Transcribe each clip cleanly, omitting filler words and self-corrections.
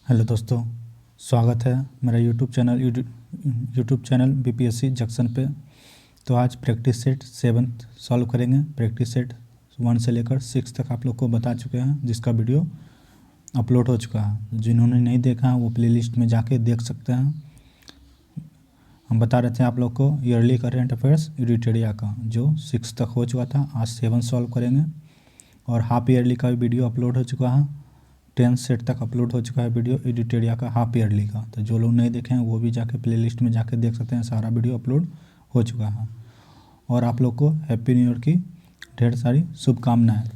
Hello दोस्तों, स्वागत है मेरा यूट्यूब चैनल बीपीएससी जंक्शन पे। तो आज प्रैक्टिस सेट 7th सॉल्व करेंगे। प्रैक्टिस सेट 1 से लेकर 6 तक आप लोग को बता चुके हैं, जिसका वीडियो अपलोड हो चुका है। जिन्होंने नहीं देखा है वो प्लेलिस्ट में जाके देख सकते हैं। हम बता रहे थे आप लोग को ईयरली करंट अफेयर्स एडिटोरिया का, जो 6 तक हो चुका था। आज 7 सॉल्व करेंगे। और हाफ ईयरली का भी वीडियो अपलोड हो चुका है। 10 सेट तक अपलोड हो चुका है वीडियो एडिटोरिया का, हाफ ईयरली का। तो जो लोग नहीं देखे हैं वो भी जाके प्लेलिस्ट में जाके देख सकते हैं। सारा वीडियो अपलोड हो चुका है। और आप लोग को हैप्पी न्यू ईयर की ढेर सारी शुभकामनाएं।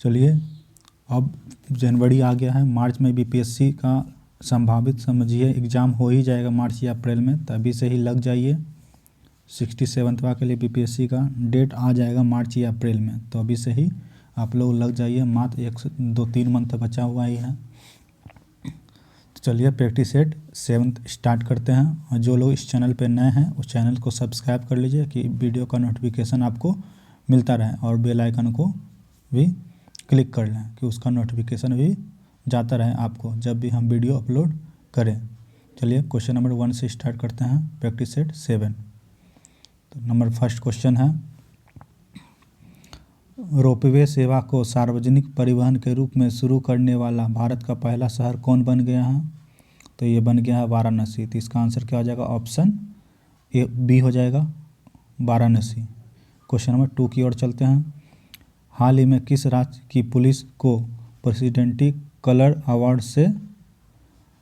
चलिए, अब जनवरी आ गया है। मार्च में बीपीएससी का संभावित समझिए एग्ज़ाम हो ही जाएगा मार्च या अप्रैल में, तभी से ही लग जाइए। 67वां के लिए बीपीएससी का डेट आ जाएगा मार्च या अप्रैल में, तो अभी से ही आप लोग लग जाइए। मात्र 1-2-3 मंथ बचा हुआ ही है। तो चलिए प्रैक्टिस सेट 7th स्टार्ट करते हैं। और जो लोग इस चैनल पे नए हैं उस चैनल को सब्सक्राइब कर लीजिए कि वीडियो का नोटिफिकेशन आपको मिलता रहे, और बेल आइकन को भी क्लिक कर लें कि उसका नोटिफिकेशन भी जाता रहे आपको जब भी हम वीडियो अपलोड करें। चलिए क्वेश्चन नंबर 1 से स्टार्ट करते हैं प्रैक्टिस सेट 7। तो फर्स्ट क्वेश्चन है, रोपवे सेवा को सार्वजनिक परिवहन के रूप में शुरू करने वाला भारत का पहला शहर कौन बन गया है? तो ये बन गया है वाराणसी। तो इसका आंसर क्या हो जाएगा? ऑप्शन ए बी हो जाएगा, वाराणसी। क्वेश्चन नंबर 2 की ओर चलते हैं। हाल ही में किस राज्य की पुलिस को प्रेसिडेंटी कलर अवार्ड से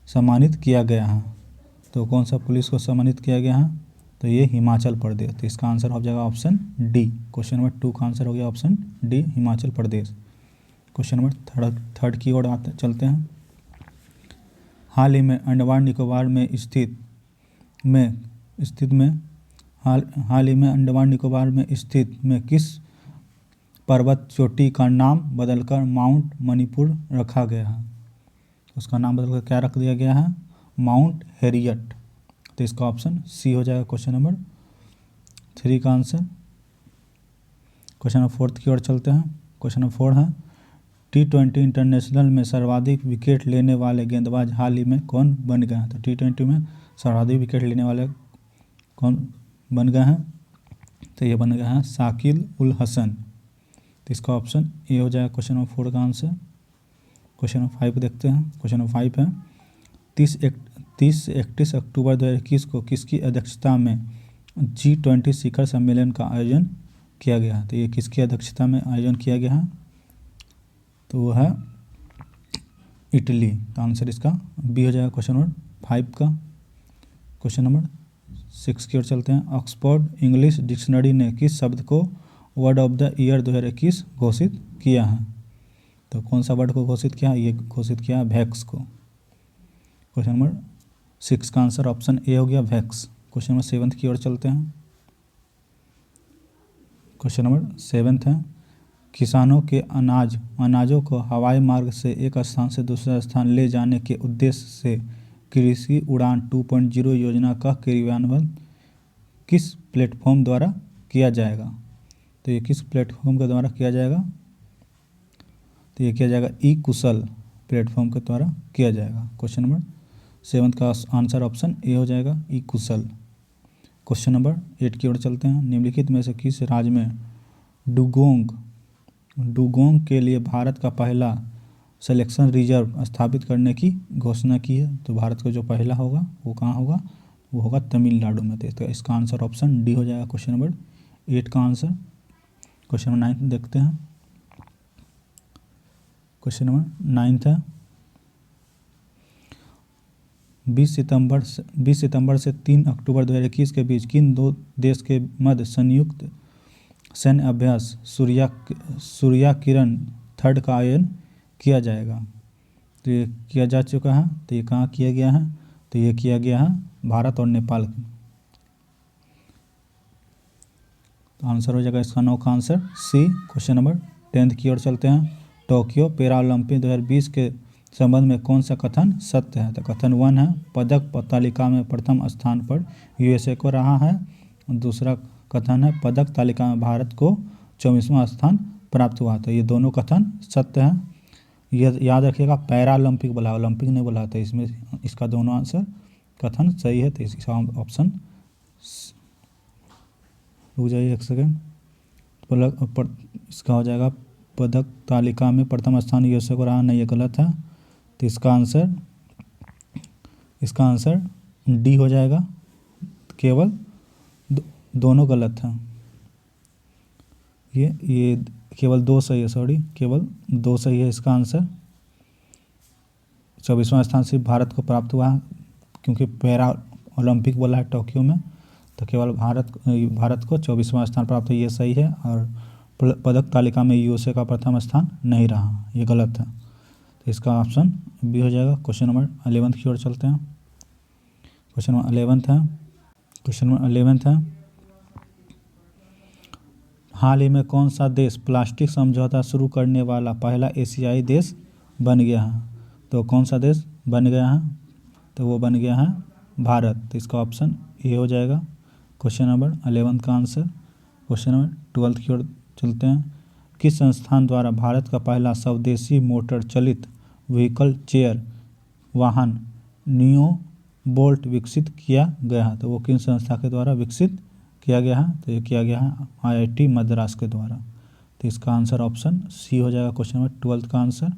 सम्मानित किया गया है? तो कौन सा पुलिस को सम्मानित किया गया है? तो ये हिमाचल प्रदेश। तो इसका आंसर हो जाएगा ऑप्शन डी। क्वेश्चन नंबर 2 का आंसर हो गया option D, Himachal Pradesh. Question number third की ओर चलते हैं। हाल ही में अंडमान निकोबार में स्थित में किस पर्वत चोटी का नाम बदलकर माउंट मणिपुर रखा गया है? उसका नाम बदलकर क्या रख दिया गया है? Mount Harriet. तो इसका ऑप्शन सी हो जाएगा क्वेश्चन नंबर 3 का आंसर। क्वेश्चन नंबर 4 की ओर चलते हैं। क्वेश्चन नंबर 4 है, T20 इंटरनेशनल में सर्वाधिक विकेट लेने वाले गेंदबाज हाल ही में कौन बन गए हैं? तो T20 में सर्वाधिक विकेट लेने वाले कौन बन गए हैं? तो ये बन गए हैं शाकिल उल हसन। तो इसका ऑप्शन ए हो जाएगा क्वेश्चन नंबर 4 का आंसर। क्वेश्चन नंबर 5 देखते हैं। क्वेश्चन नंबर 5 है, 30 से 31 अक्टूबर 2021 को किसकी अध्यक्षता में G20 शिखर सम्मेलन का आयोजन किया गया है? तो ये किसकी अध्यक्षता में आयोजन किया गया है? तो वो है इटली। तो आंसर इसका बी हो जाएगा क्वेश्चन नंबर 5 का। क्वेश्चन नंबर 6 की ओर चलते हैं। ऑक्सफोर्ड इंग्लिश डिक्शनरी ने किस शब्द को वर्ड ऑफ द ईयर 2021 घोषित किया है? तो कौन सा वर्ड को घोषित किया? ये घोषित किया है वैक्स को। क्वेश्चन नंबर 6 का आंसर ऑप्शन ए हो गया, वैक्स। क्वेश्चन नंबर 7 की ओर चलते हैं। क्वेश्चन नंबर 7 है, किसानों के अनाजों को हवाई मार्ग से एक स्थान से दूसरे स्थान ले जाने के उद्देश्य से कृषि उड़ान 2.0 योजना का क्रियान्वयन किस प्लेटफॉर्म द्वारा किया जाएगा? तो ये किस प्लेटफॉर्म के द्वारा किया जाएगा? तो ये किया जाएगा ई कुशल प्लेटफॉर्म के द्वारा किया जाएगा। क्वेश्चन नंबर 7 का आंसर ऑप्शन ए हो जाएगा, ई कुशल। क्वेश्चन नंबर 8 की ओर चलते हैं। निम्नलिखित में से किस राज्य में डुगोंग के लिए भारत का पहला सिलेक्शन रिजर्व स्थापित करने की घोषणा की है? तो भारत का जो पहला होगा वो कहाँ होगा? वो होगा तमिलनाडु में। तो इसका आंसर ऑप्शन डी हो जाएगा क्वेश्चन नंबर 8 का आंसर। क्वेश्चन नंबर 9 देखते हैं। क्वेश्चन नंबर 9 है, 20 सितंबर से 3 अक्टूबर 2021 के बीच किन दो देश के मध्य संयुक्त सैन्य अभ्यास सूर्या किरण 3 का आयोजन किया जाएगा? तो ये किया जा चुका है। तो ये कहाँ किया गया है? तो ये किया गया है भारत और नेपाल। तो आंसर हो जाएगा इसका 9 का आंसर सी। क्वेश्चन नंबर 10 की ओर चलते हैं। टोक्यो पैरालंपिक 2020 के संबंध में कौन सा कथन सत्य है? तो कथन 1 है, पदक तालिका में प्रथम स्थान पर यूएसए को रहा है। दूसरा कथन है, पदक तालिका में भारत को 24वां स्थान प्राप्त हुआ। तो ये दोनों कथन सत्य है। ये याद रखिएगा, पैरालंपिक बोला, ओलंपिक नहीं बोला, तो इसमें इसका दोनों आंसर कथन सही है, तो इसका ऑप्शन, रुक जाइए एक सेकेंड, इसका हो जाएगा पदक तालिका में प्रथम स्थान यूएसए को रहा, नहीं ये गलत है, तो इसका आंसर डी हो जाएगा, केवल दोनों गलत हैं, ये केवल 2 सही है, सॉरी केवल 2 सही है इसका आंसर। 24वां स्थान सिर्फ भारत को प्राप्त हुआ है, क्योंकि पैरा ओलंपिक बोला है टोक्यो में, तो केवल भारत को 24वां स्थान प्राप्त हुआ, ये सही है। और पदक तालिका में यूएसए का प्रथम स्थान नहीं रहा, ये गलत है, तो इसका ऑप्शन बी हो जाएगा। क्वेश्चन नंबर 11 की ओर चलते हैं। क्वेश्चन नंबर 11 है, हाल ही में कौन सा देश प्लास्टिक समझौता शुरू करने वाला पहला एशियाई देश बन गया है? तो कौन सा देश बन गया है? तो वो बन गया है भारत, तो इसका ऑप्शन ए हो जाएगा क्वेश्चन नंबर 11 का आंसर। क्वेश्चन नंबर 12 की ओर चलते हैं। किस संस्थान द्वारा भारत का पहला स्वदेशी मोटर चलित व्हीकल चेयर वाहन नियो बोल्ट विकसित किया गया है? तो वो किन संस्था के द्वारा विकसित किया गया है? तो ये किया गया है आईआईटी मद्रास के द्वारा, तो इसका आंसर ऑप्शन सी हो जाएगा क्वेश्चन नंबर 12 का आंसर।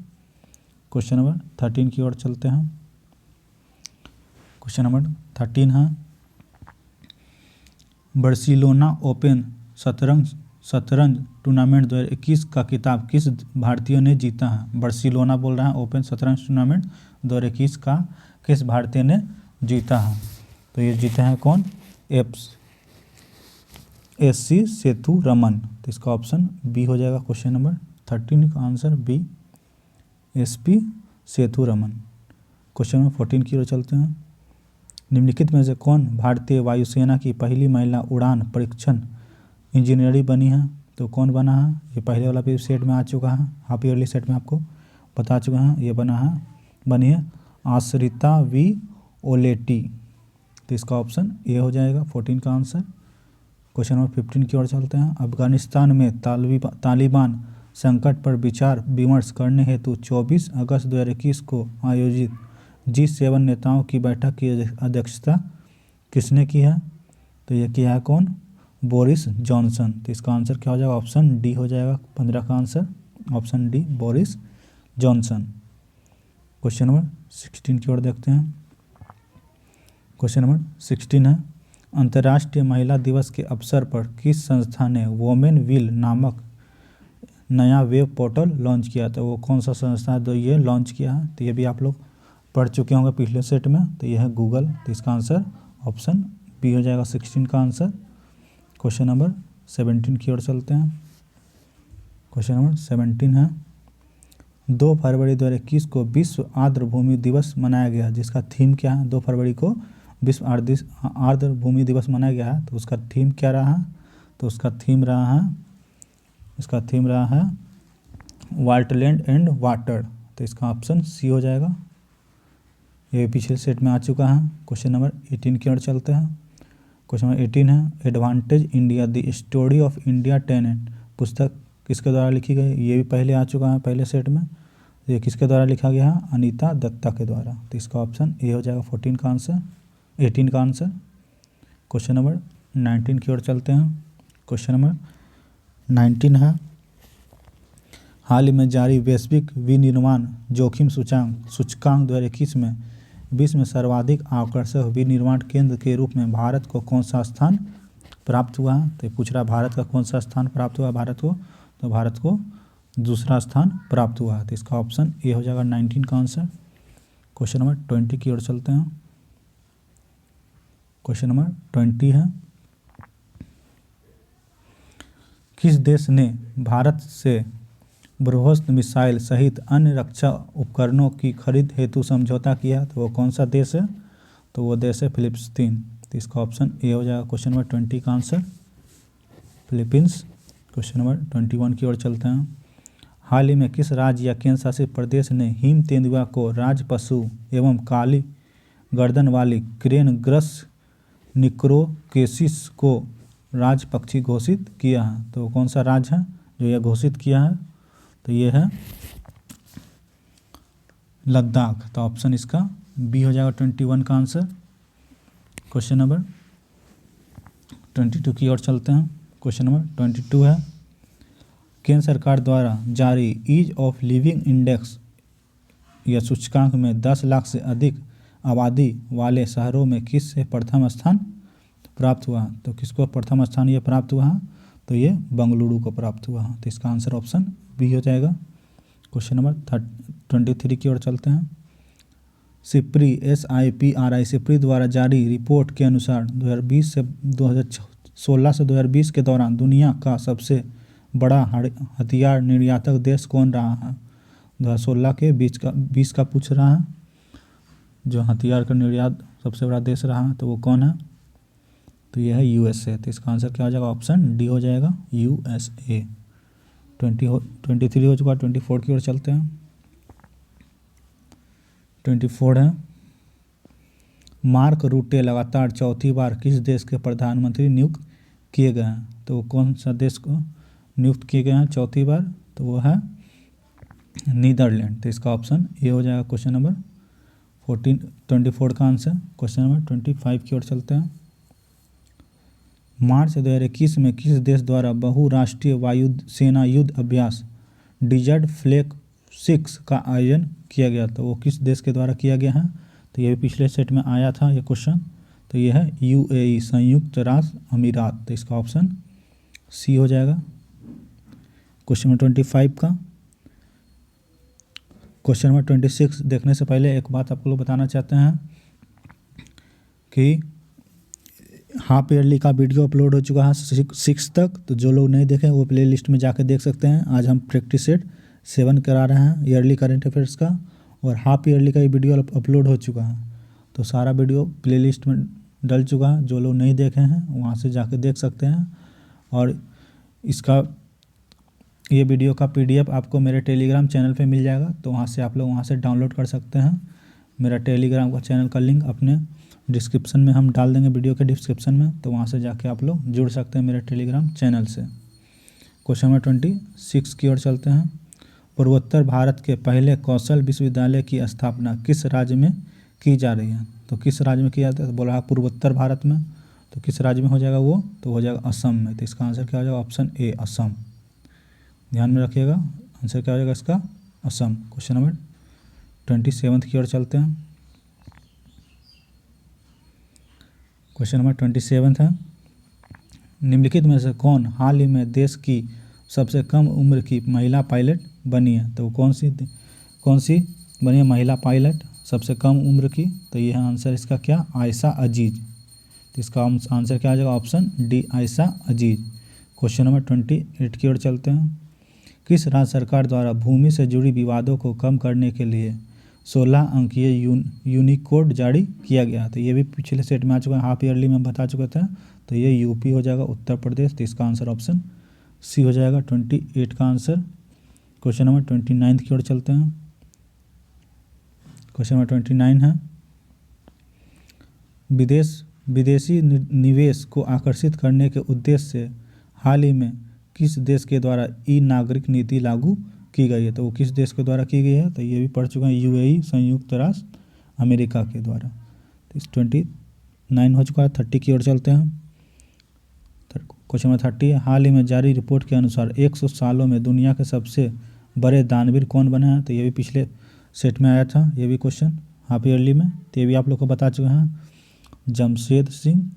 क्वेश्चन नंबर 13 की ओर चलते हैं। क्वेश्चन नंबर 13 है, बार्सिलोना ओपन शतरंज टूर्नामेंट 2021 का खिताब किस भारतीय ने जीता है? बार्सिलोना बोल रहा है ओपन शतरंज टूर्नामेंट 2021 का किस भारतीय ने जीता है? तो ये जीते हैं कौन? SC सेथुरमन, तो इसका ऑप्शन बी हो जाएगा क्वेश्चन नंबर 13 का answer B, SP Sethuraman. Question number 14 की ओर चलते हैं। निम्नलिखित में से कौन भारतीय वायुसेना की पहली महिला उड़ान परीक्षण इंजीनियरिंग बनी है? तो कौन बना है? ये पहले वाला भी सेट में आ चुका है, हाफ ईयरली सेट में आपको बता चुका है, ये बनी है आश्रिता वी ओलेटी, तो इसका ऑप्शन ए हो जाएगा 14 का आंसर। क्वेश्चन नंबर 15 की ओर चलते हैं। अफगानिस्तान में तालिबान संकट पर विचार विमर्श करने हेतु 24 अगस्त 2021 को आयोजित G7 नेताओं की बैठक की अध्यक्षता किसने की है? तो ये किया है कौन? बोरिस जॉनसन, तो इसका आंसर क्या हो जाएगा? ऑप्शन डी हो जाएगा 15 का answer, option D Boris Johnson. Question number 16 की ओर देखते हैं। क्वेश्चन नंबर 16 है, अंतर्राष्ट्रीय महिला दिवस के अवसर पर किस संस्था ने वोमेन विल नामक नया वेब पोर्टल लॉन्च किया? तो वो कौन सा संस्था है जो ये लॉन्च किया है? तो ये भी आप लोग पढ़ चुके होंगे पिछले सेट में, तो यह है गूगल, तो इसका आंसर ऑप्शन बी हो जाएगा 16 का आंसर। क्वेश्चन नंबर 17 की ओर चलते हैं। क्वेश्चन नंबर 17 है, 2 फरवरी 2021 को विश्व आर्द्र भूमि दिवस मनाया गया, जिसका थीम क्या है? 2 फरवरी को विश्व आर्द्र भूमि दिवस मनाया गया है, तो उसका थीम क्या रहा है? तो उसका थीम रहा है वाटरलैंड एंड वाटर, तो इसका ऑप्शन सी हो जाएगा, ये पिछले सेट में आ चुका है। क्वेश्चन नंबर 18 की ओर चलते हैं। क्वेश्चन नंबर 18 है, advantage India the story of India tenant पुस्तक किसके द्वारा लिखी गई? ये भी पहले आ चुका है पहले सेट में, ये किसके द्वारा लिखा गया है? अनीता दत्ता के द्वारा, तो इसका ऑप्शन ए हो जाएगा 18 का आंसर। क्वेश्चन नंबर 19 की ओर चलते हैं। क्वेश्चन नंबर 19 है, हाल ही में जारी वैश्विक विनिर्माण जोखिम सूचकांक 2021 में विश्व में सर्वाधिक आकर्षक विनिर्माण केंद्र के रूप में भारत को कौन सा स्थान प्राप्त हुआ है? तो पूछ रहा है भारत का कौन सा स्थान प्राप्त हुआ भारत को? तो भारत को दूसरा स्थान प्राप्त हुआ है, तो इसका ऑप्शन ए हो जाएगा 19 का आंसर। क्वेश्चन नंबर 20 की ओर चलते हैं। क्वेश्चन नंबर 20 है, किस देश ने भारत से ब्रह्मोस मिसाइल सहित अन्य रक्षा उपकरणों की खरीद हेतु समझौता किया? तो वो कौन सा देश है? तो वो देश है फिलिप्पिंस, तो इसका ऑप्शन ए हो जाएगा क्वेश्चन नंबर 20 का आंसर, फिलीपींस। क्वेश्चन नंबर 21 की ओर चलते हैं। हाल ही में किस राज्य या केंद्र शासित प्रदेश ने हिम तेंदुआ को राज पशु एवं काली गर्दन वाली क्रेन ग्रस निक्रोकेसिस को राज पक्षी घोषित किया है? तो कौन सा राज्य है जो यह घोषित किया है? तो ये है लद्दाख। तो ऑप्शन इसका बी हो जाएगा 21 का आंसर। क्वेश्चन नंबर 22 की ओर चलते हैं। क्वेश्चन नंबर 22 है, केंद्र सरकार द्वारा जारी ईज ऑफ लिविंग इंडेक्स या सूचकांक में 10 लाख से अधिक आबादी वाले शहरों में किस से प्रथम स्थान प्राप्त हुआ? तो किसको प्रथम स्थान ये प्राप्त हुआ? तो ये बेंगलुरु को प्राप्त हुआ। तो इसका आंसर ऑप्शन बी हो जाएगा। क्वेश्चन नंबर 23 की ओर चलते हैं। सिप्री SIPRI सिप्री द्वारा जारी रिपोर्ट के अनुसार 2020 से 2016 से 2020 के दौरान दुनिया का सबसे बड़ा हथियार निर्यातक देश कौन रहा है? 2016 के 20 का पूछ रहा है, जो हथियार का निर्यात सबसे बड़ा देश रहा है तो वो कौन है? तो ये है USA। तो इसका आंसर क्या हो जाएगा? ऑप्शन डी हो जाएगा, USA। 23 हो चुका, 24 की ओर चलते हैं। 24 है, मार्क रूटे लगातार चौथी बार किस देश के प्रधानमंत्री नियुक्त किए गए हैं? तो कौन सा देश को नियुक्त किए गए हैं चौथी बार? तो वो है नीदरलैंड। तो इसका ऑप्शन ए हो जाएगा क्वेश्चन नंबर 24 का आंसर। क्वेश्चन नंबर 25 की ओर चलते हैं। मार्च 2021 में किस देश द्वारा बहुराष्ट्रीय वायु सेना युद्ध अभ्यास डिजर्ट फ्लैग 6 का आयोजन किया गया? तो वो किस देश के द्वारा किया गया है? तो ये भी पिछले सेट में आया था ये क्वेश्चन। तो ये है UAE, संयुक्त राज्य अमीरात। तो इसका ऑप्शन सी हो जाएगा क्वेश्चन नंबर 25 का। क्वेश्चन नंबर 26 देखने से पहले एक बात आपको लोग बताना चाहते हैं कि हाफ ईयरली का वीडियो अपलोड हो चुका है 6 तक। तो जो लोग नहीं देखें वो प्ले लिस्ट में जाकर देख सकते हैं। आज हम प्रैक्टिस सेट 7 करा रहे हैं ईयरली करंट अफेयर्स का, और हाफ ईयरली का ये वीडियो अपलोड हो चुका है। तो सारा वीडियो प्ले लिस्ट में डल चुका है, जो लोग नहीं देखे हैं वहाँ से जाके देख सकते हैं। और इसका ये वीडियो का PDF आपको मेरे टेलीग्राम चैनल पे मिल जाएगा, तो वहाँ से आप लोग वहाँ से डाउनलोड कर सकते हैं। मेरा टेलीग्राम का चैनल का लिंक अपने डिस्क्रिप्शन में हम डाल देंगे, वीडियो के डिस्क्रिप्शन में, तो वहाँ से जाके आप लोग जुड़ सकते हैं मेरे टेलीग्राम चैनल से। क्वेश्चन नंबर 26 की ओर चलते हैं। पूर्वोत्तर भारत के पहले कौशल विश्वविद्यालय की स्थापना किस राज्य में की जा रही है? तो किस राज्य में किया जाता है? तो बोला पूर्वोत्तर भारत में। तो किस राज्य में हो जाएगा वो? तो हो जाएगा असम में। तो इसका आंसर क्या हो जाएगा? Option A, Assam. ध्यान में रखिएगा, आंसर क्या हो जाएगा इसका? असम। क्वेश्चन नंबर 27 की ओर चलते हैं। क्वेश्चन नंबर 27 है, निम्नलिखित में से कौन हाल ही में देश की सबसे कम उम्र की महिला पायलट बनी है? तो कौन सी बनी है महिला पायलट सबसे कम उम्र की? तो ये है आंसर इसका क्या? आयशा अजीज। तो इसका आंसर क्या आ जाएगा? ऑप्शन डी, आयशा अजीज। क्वेश्चन नंबर 28 की ओर चलते हैं। किस राज्य सरकार द्वारा भूमि से जुड़ी विवादों को कम करने के लिए 16 अंकीय यूनिकोड जारी किया गया? तो ये भी पिछले सेट में आ चुका है, हाफ ईयरली में बता चुके थे। तो ये UP हो जाएगा, उत्तर प्रदेश। तो इसका आंसर ऑप्शन सी हो जाएगा 28 का आंसर। क्वेश्चन नंबर 29 की ओर चलते हैं। क्वेश्चन नंबर 29 है, विदेशी निवेश को आकर्षित करने के उद्देश्य से हाल ही में किस देश के द्वारा नागरिक नीति लागू की गई है? तो वो किस देश के द्वारा की गई है? तो ये भी पढ़ चुके हैं, UAE, संयुक्त राज्य अमेरिका के द्वारा। तो इस 29 हो चुका है। 30 की ओर चलते हैं। क्वेश्चन नंबर 30 है, हाल ही में जारी रिपोर्ट के अनुसार 100 सालों में दुनिया के सबसे बड़े दानवीर कौन बने हैं? तो ये भी पिछले सेट में आया था, ये भी क्वेश्चन हाफ ईयरली में। तो ये भी आप लोग को बता चुके हैं, जमशेद सिंह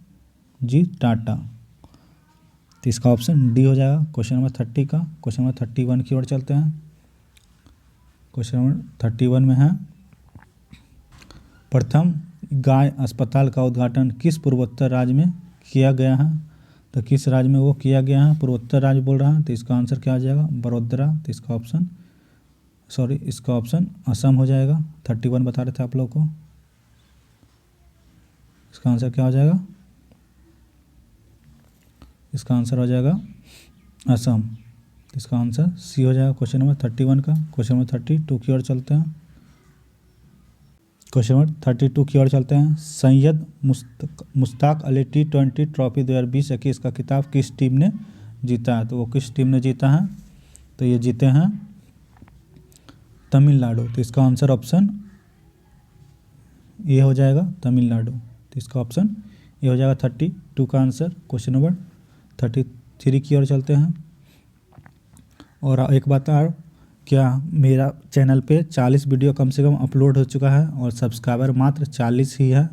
जी टाटा। तो इसका ऑप्शन डी हो जाएगा क्वेश्चन नंबर 30 का। क्वेश्चन नंबर 31 की ओर चलते हैं। क्वेश्चन नंबर 31 में है, प्रथम गाय अस्पताल का उद्घाटन किस पूर्वोत्तर राज्य में किया गया है? तो किस राज्य में वो किया गया है? पूर्वोत्तर राज्य बोल रहा है। तो इसका आंसर क्या आ जाएगा? बड़ोदरा। तो इसका ऑप्शन असम हो जाएगा। 31 बता रहे थे आप लोग को। इसका आंसर क्या हो जाएगा? इसका आंसर हो जाएगा असम। इसका आंसर सी हो जाएगा क्वेश्चन नंबर 31 का। क्वेश्चन नंबर 32 की ओर चलते हैं। क्वेश्चन नंबर 32 की ओर चलते हैं। सैयद मुश्ताक अली T20 ट्रॉफी 2020-21 का खिताब किस टीम ने जीता है? तो वो किस टीम ने जीता है? तो ये जीते हैं तमिलनाडु। तो इसका आंसर ऑप्शन ए हो जाएगा, तमिलनाडु। तो इसका ऑप्शन ए हो जाएगा 32 का आंसर। क्वेश्चन नंबर 33 की ओर चलते हैं। और एक बात और, क्या मेरा चैनल पे 40 वीडियो कम से कम अपलोड हो चुका है और सब्सक्राइबर मात्र 40 ही है।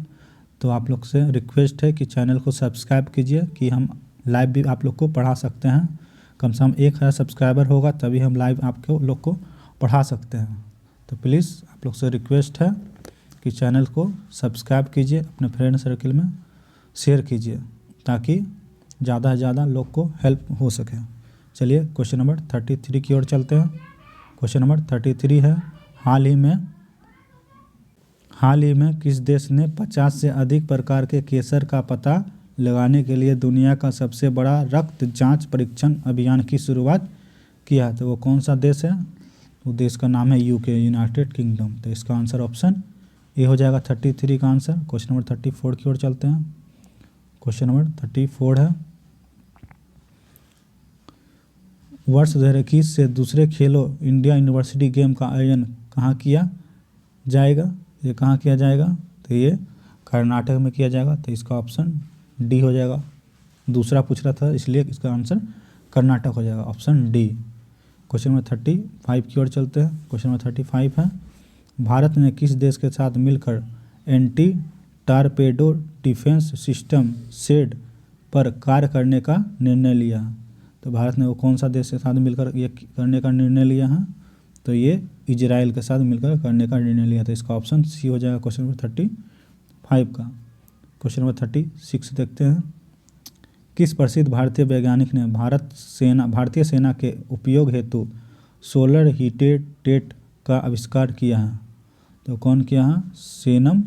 तो आप लोग से रिक्वेस्ट है कि चैनल को सब्सक्राइब कीजिए कि हम लाइव भी आप लोग को पढ़ा सकते हैं। कम से कम 1000 सब्सक्राइबर होगा तभी हम लाइव आपको लोग को पढ़ा सकते हैं। तो प्लीज़ आप लोग से रिक्वेस्ट है कि चैनल को सब्सक्राइब कीजिए, अपने फ्रेंड सर्कल में शेयर कीजिए ताकि ज़्यादा से ज़्यादा लोग को हेल्प हो सके। चलिए क्वेश्चन नंबर 33 की ओर चलते हैं। क्वेश्चन नंबर 33 है, हाल ही में किस देश ने 50 से अधिक प्रकार के कैंसर का पता लगाने के लिए दुनिया का सबसे बड़ा रक्त जांच परीक्षण अभियान की शुरुआत किया? तो वो कौन सा देश है? वो देश का नाम है यूके, यूनाइटेड किंगडम। तो इसका आंसर ऑप्शन ए हो जाएगा 33 का आंसर। क्वेश्चन नंबर 34 की ओर चलते हैं। क्वेश्चन नंबर 34 है, वर्ष 2021 से दूसरे खेलो इंडिया यूनिवर्सिटी गेम का आयोजन कहाँ किया जाएगा? ये कहाँ किया जाएगा? तो ये कर्नाटक में किया जाएगा। तो इसका ऑप्शन डी हो जाएगा। दूसरा पूछ रहा था इसलिए इसका आंसर कर्नाटक हो जाएगा, ऑप्शन डी। क्वेश्चन नंबर 35 की ओर चलते हैं। क्वेश्चन नंबर 35 है, भारत ने किस देश के साथ मिलकर एंटी टारपेडो डिफेंस सिस्टम शेड पर कार्य करने का निर्णय लिया? तो भारत ने वो कौन सा देश के साथ मिलकर ये करने का निर्णय लिया है? तो ये इजराइल के साथ मिलकर करने का निर्णय लिया। तो इसका ऑप्शन सी हो जाएगा क्वेश्चन नंबर 35 का। क्वेश्चन नंबर 36 देखते हैं, किस प्रसिद्ध भारतीय वैज्ञानिक ने भारतीय सेना के उपयोग हेतु सोलर हीटेड टेट का आविष्कार किया है? तो कौन किया है? सेनम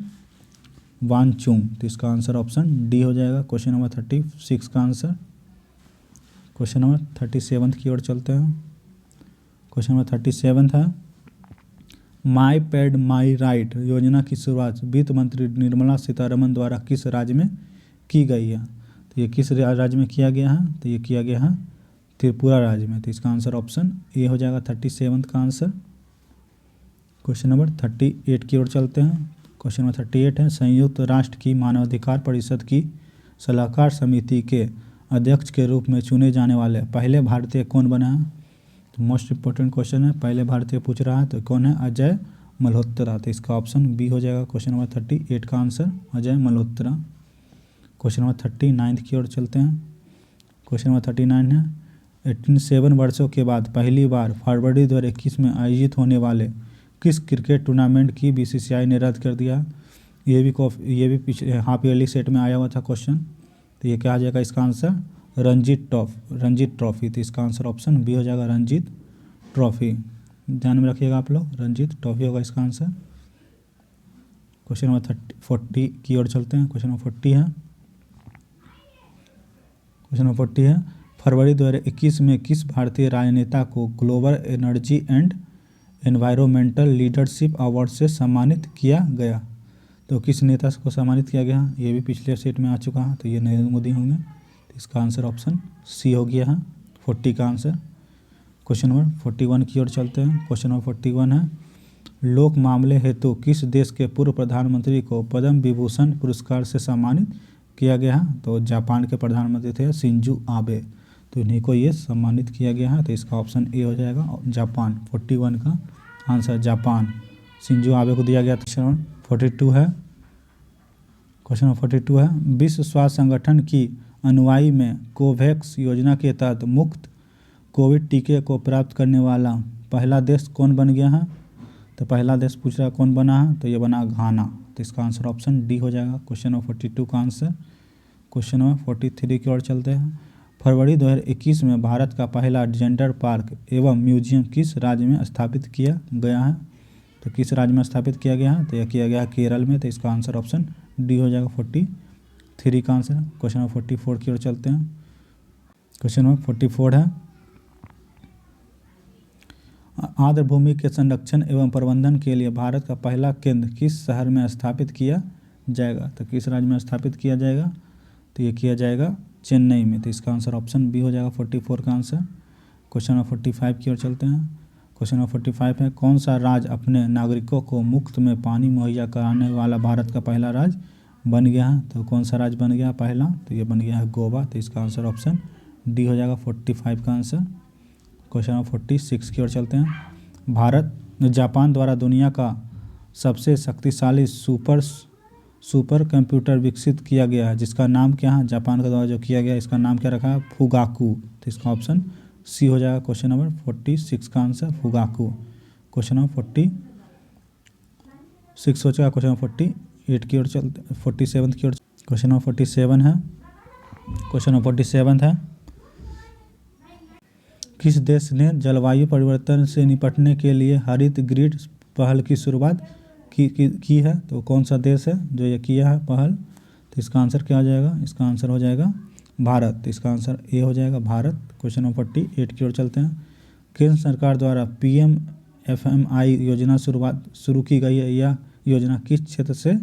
वांगचुक। तो इसका आंसर ऑप्शन डी हो जाएगा क्वेश्चन नंबर 36 का आंसर। क्वेश्चन नंबर 37 की ओर चलते हैं। क्वेश्चन नंबर 37 है, माई पैड माई राइट योजना की शुरुआत वित्त मंत्री निर्मला सीतारमण द्वारा किस राज्य में की गई है? तो ये किस राज्य में किया गया है? तो ये किया गया है त्रिपुरा राज्य में। तो इसका आंसर ऑप्शन ए हो जाएगा 37 का आंसर। क्वेश्चन नंबर 38 की ओर चलते हैं। क्वेश्चन नंबर 38 है, संयुक्त राष्ट्र की मानवाधिकार परिषद की सलाहकार समिति के अध्यक्ष के रूप में चुने जाने वाले पहले भारतीय कौन बने हैं? तो मोस्ट इंपॉर्टेंट क्वेश्चन है, पहले भारतीय पूछ रहा है। तो कौन है? अजय मल्होत्रा। तो इसका ऑप्शन बी हो जाएगा क्वेश्चन नंबर 38 का answer, Ajay Malhotra. Question number 39 की ओर चलते हैं। क्वेश्चन नंबर 39 है, 87 वर्षों के बाद पहली बार फरवरी 2021 में आयोजित होने वाले किस क्रिकेट टूर्नामेंट की बीसीसीआई ने रद्द कर दिया? ये भी पिछले हाफ ईयरली सेट में आया हुआ था क्वेश्चन। तो ये क्या आ जाएगा इसका आंसर? रणजीत ट्रॉफी। तो इसका आंसर ऑप्शन बी हो जाएगा, रणजीत ट्रॉफी। ध्यान में रखिएगा आप लोग, रणजीत ट्रॉफी होगा इसका आंसर। क्वेश्चन नंबर 40 की ओर चलते हैं। क्वेश्चन नंबर 40 है, क्वेश्चन नंबर 40 है, फरवरी 2021 में किस भारतीय राजनेता को global energy and environmental leadership award से सम्मानित किया गया? तो किस नेता को सम्मानित किया गया? ये भी पिछले सेट में आ चुका है। तो ये नरेंद्र मोदी होंगे। तो इसका आंसर ऑप्शन सी हो गया है 40 का आंसर। क्वेश्चन नंबर 41 की ओर चलते हैं। क्वेश्चन नंबर 41 है, लोक मामले हेतु किस देश के पूर्व प्रधानमंत्री को पद्म विभूषण पुरस्कार से सम्मानित किया गया है? तो जापान के प्रधानमंत्री थे शिंजो आबे। तो इन्हीं को ये सम्मानित किया गया है। तो इसका ऑप्शन ए हो जाएगा, जापान। 41 का आंसर जापान, शिंजो आबे को दिया गया। क्वेश्चन नंबर 42 है, क्वेश्चन नंबर 42 है, विश्व स्वास्थ्य संगठन की अनुयायी में कोवैक्स योजना के तहत मुफ्त कोविड टीके को प्राप्त करने वाला पहला देश कौन बन गया है? तो पहला देश पूछ रहा है कौन बना है? तो ये बना घाना। तो इसका आंसर ऑप्शन डी हो जाएगा क्वेश्चन नंबर 42 का आंसर। क्वेश्चन नंबर 43 की ओर चलते हैं। फरवरी 2021 में भारत का पहला जेंडर पार्क एवं म्यूजियम किस राज्य में स्थापित किया गया है? तो किस राज्य में स्थापित किया गया है? तो यह किया गया है केरल में। तो इसका आंसर ऑप्शन डी हो जाएगा 43 का आंसर। क्वेश्चन नंबर 44 की ओर चलते हैं। क्वेश्चन नंबर 44 है, आर्द्र भूमि के संरक्षण एवं प्रबंधन के लिए भारत का पहला केंद्र किस शहर में स्थापित किया जाएगा? तो किस राज्य में स्थापित किया जाएगा? तो ये किया जाएगा चेन्नई में। तो इसका आंसर ऑप्शन बी हो जाएगा 44 का आंसर। क्वेश्चन नंबर 45 की ओर चलते हैं। क्वेश्चन नंबर 45 है, कौन सा राज्य अपने नागरिकों को मुफ्त में पानी मुहैया कराने वाला भारत का पहला राज्य बन गया है? तो कौन सा राज्य बन गया पहला? तो ये बन गया है गोवा। तो इसका आंसर ऑप्शन डी हो जाएगा 45 का आंसर। क्वेश्चन नंबर 46 की ओर चलते हैं। जापान द्वारा दुनिया का सबसे शक्तिशाली सुपर कंप्यूटर विकसित किया गया है, जिसका नाम क्या है? जापान के द्वारा जो किया गया इसका नाम क्या रखा है? फुगाकू। तो इसका ऑप्शन सी हो जाएगा क्वेश्चन नंबर 46 का आंसर फुगाकू। क्वेश्चन नंबर 46 हो जाएगा। क्वेश्चन नंबर 48 की ओर चलते 47 की ओर। क्वेश्चन नंबर 47 है। क्वेश्चन नंबर 47 है, किस देश ने जलवायु परिवर्तन से निपटने के लिए हरित ग्रिड पहल की शुरुआत की है? तो कौन सा देश है जो ये किया है पहल? तो इसका आंसर क्या हो जाएगा? इसका आंसर हो जाएगा भारत। तो इसका आंसर ए हो जाएगा भारत। क्वेश्चन नंबर 48 की ओर चलते हैं। केंद्र सरकार द्वारा PMFMI योजना शुरू की गई है। यह योजना किस क्षेत्र से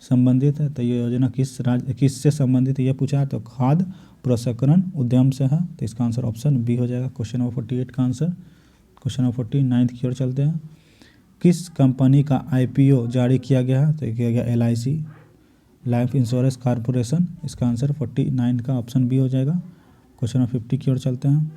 संबंधित है? तो ये योजना किससे संबंधित है ये पूछा है। तो खाद्य प्रसंस्करण उद्यम से है। तो इसका आंसर ऑप्शन बी हो जाएगा क्वेश्चन नंबर 48 का आंसर। क्वेश्चन नंबर 49 की ओर चलते हैं। किस कंपनी का IPO जारी किया गया है? तो किया गया LIC, लाइफ इंश्योरेंस कॉरपोरेशन। इसका आंसर 49 का ऑप्शन बी हो जाएगा। क्वेश्चन नंबर 50 की ओर चलते हैं।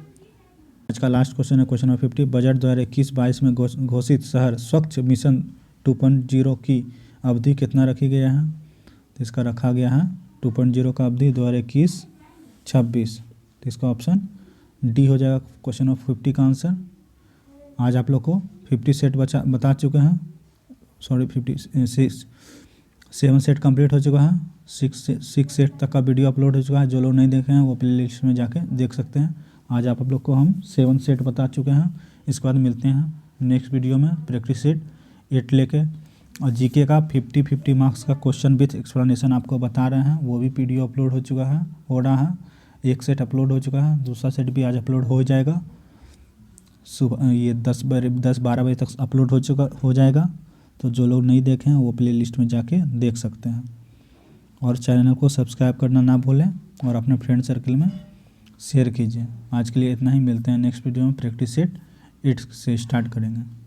आज का लास्ट क्वेश्चन है क्वेश्चन नंबर 50। बजट द्वारा 21-22 में घोषित शहर स्वच्छ मिशन 2.0 की अवधि कितना रखी गया है? तो इसका रखा गया है 2.0 का अवधि 2021-26। तो इसका ऑप्शन डी हो जाएगा क्वेश्चन नंबर 50 का आंसर। आज आप लोग को 50 सेट बता चुके हैं। सॉरी 7 सेट कंप्लीट हो चुका है। 6 सेट तक का वीडियो अपलोड हो चुका है। जो लोग नहीं देखे हैं वो प्लेलिस्ट में जाके देख सकते हैं। आज आप लोग को हम 7 सेट बता चुके हैं। इसके बाद मिलते हैं नेक्स्ट वीडियो में प्रैक्टिस सेट 8 लेके, और जीके का 50-50 मार्क्स का क्वेश्चन विथ एक्सप्लेनेशन आपको बता रहे हैं। वो भी वीडियो अपलोड हो रहा है। एक सेट अपलोड हो चुका है, दूसरा सेट भी आज अपलोड हो जाएगा। सुबह ये 10-12 बजे तक अपलोड हो जाएगा। तो जो लोग नहीं देखे हैं वो प्लेलिस्ट में जाके देख सकते हैं। और चैनल को सब्सक्राइब करना ना भूलें और अपने फ्रेंड सर्कल में शेयर कीजिए। आज के लिए इतना ही। मिलते हैं नेक्स्ट वीडियो में। प्रैक्टिस सेट 8 से स्टार्ट करेंगे।